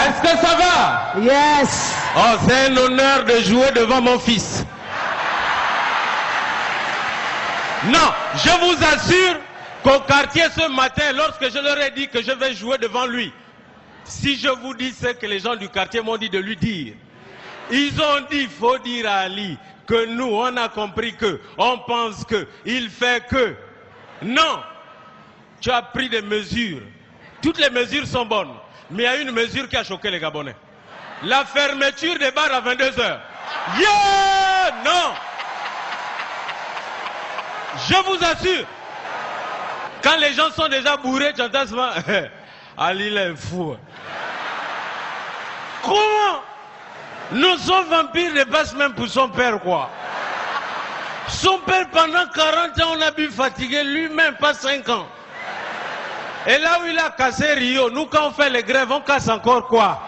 Est-ce que ça va? Yes. Oh, c'est un honneur de jouer devant mon fils. Non, je vous assure qu'au quartier ce matin, lorsque je leur ai dit que je vais jouer devant lui, si je vous dis ce que les gens du quartier m'ont dit de lui dire, ils ont dit, il faut dire à Ali que nous, on a compris que, on pense que, il fait que. Non, tu as pris des mesures. Toutes les mesures sont bonnes, mais il y a une mesure qui a choqué les Gabonais. La fermeture des bars à 22 h. Yeah! Non! Je vous assure, quand les gens sont déjà bourrés, tu entends souvent, Ali il est fou. Comment? Nous sommes vampires de basse même pour son père, quoi. Son père, pendant 40 ans, on a bu fatigué, lui-même, pas 5 ans. Et là où il a cassé Rio, nous, quand on fait les grèves, on casse encore quoi?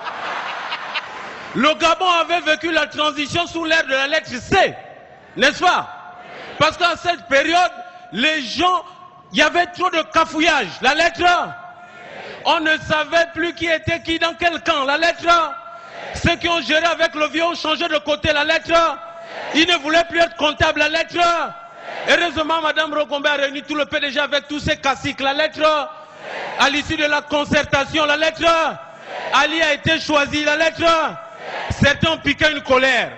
Le Gabon avait vécu la transition sous l'ère de la lettre C, n'est-ce pas? Parce qu'à cette période, les gens, il y avait trop de cafouillage. La lettre A, on ne savait plus qui était qui dans quel camp. La lettre A, ceux qui ont géré avec le vieux ont changé de côté. La lettre A, ils ne voulaient plus être comptables. La lettre A, heureusement, Mme Rogombe a réuni tout le PDG avec tous ses caciques. La lettre A, à l'issue de la concertation, la lettre A, Ali a été choisi. La lettre A, certains ont piqué une colère.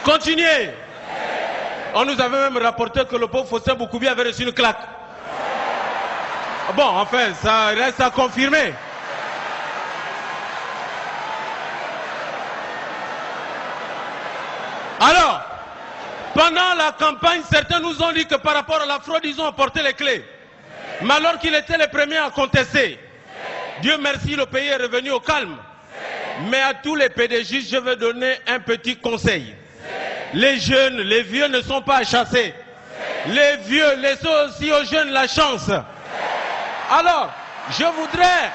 Continuez. On nous avait même rapporté que le pauvre Faustin Boukoubi avait reçu une claque. Bon, enfin, ça reste à confirmer. Alors, pendant la campagne, certains nous ont dit que par rapport à la fraude, ils ont apporté les clés. Mais alors qu'il était le premier à contester, Dieu merci, le pays est revenu au calme. Mais à tous les PDG, je vais donner un petit conseil. Les jeunes, les vieux ne sont pas à chasser. Les vieux, laissez aussi aux jeunes la chance. Alors, je voudrais...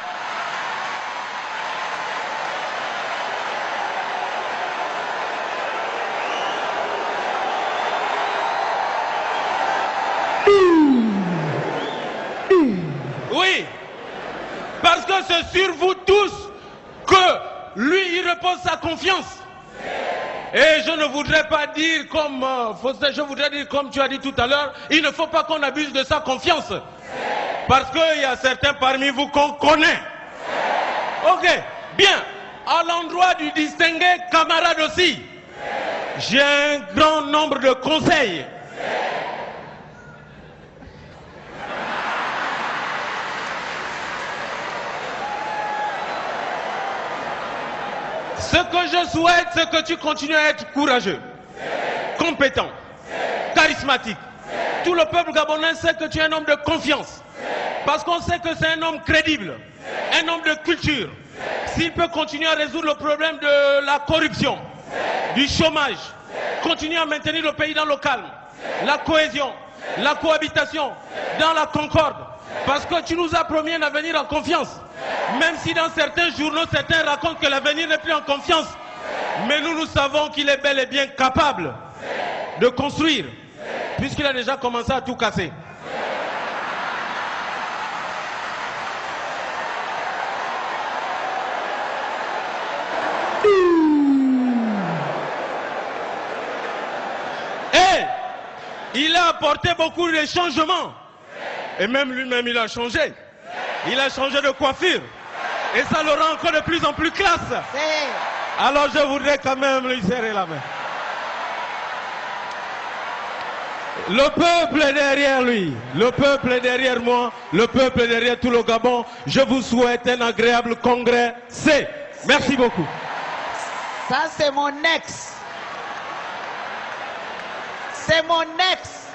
Oui, parce que c'est sur vous tous que lui, il repose sa confiance. Et je ne voudrais pas dire comme je voudrais dire comme tu as dit tout à l'heure, il ne faut pas qu'on abuse de sa confiance. Parce qu'il y a certains parmi vous qu'on connaît. Ok, bien. À l'endroit du distingué camarade aussi, j'ai un grand nombre de conseils. Ce que je souhaite, c'est que tu continues à être courageux, compétent, charismatique. Tout le peuple gabonais sait que tu es un homme de confiance. Parce qu'on sait que c'est un homme crédible, un homme de culture. S'il peut continuer à résoudre le problème de la corruption, du chômage, continuer à maintenir le pays dans le calme, la cohésion, la cohabitation, dans la concorde. Parce que tu nous as promis un avenir en confiance. Même si dans certains journaux, certains racontent que l'avenir n'est plus en confiance. Mais nous savons qu'il est bel et bien capable de construire, puisqu'il a déjà commencé à tout casser. Et il a apporté beaucoup de changements. Et même lui-même, il a changé. Il a changé de coiffure. Et ça le rend encore de plus en plus classe. Alors je voudrais quand même lui serrer la main. Le peuple est derrière lui. Le peuple est derrière moi. Le peuple est derrière tout le Gabon. Je vous souhaite un agréable congrès. Merci beaucoup. Ça, c'est mon ex. C'est mon ex.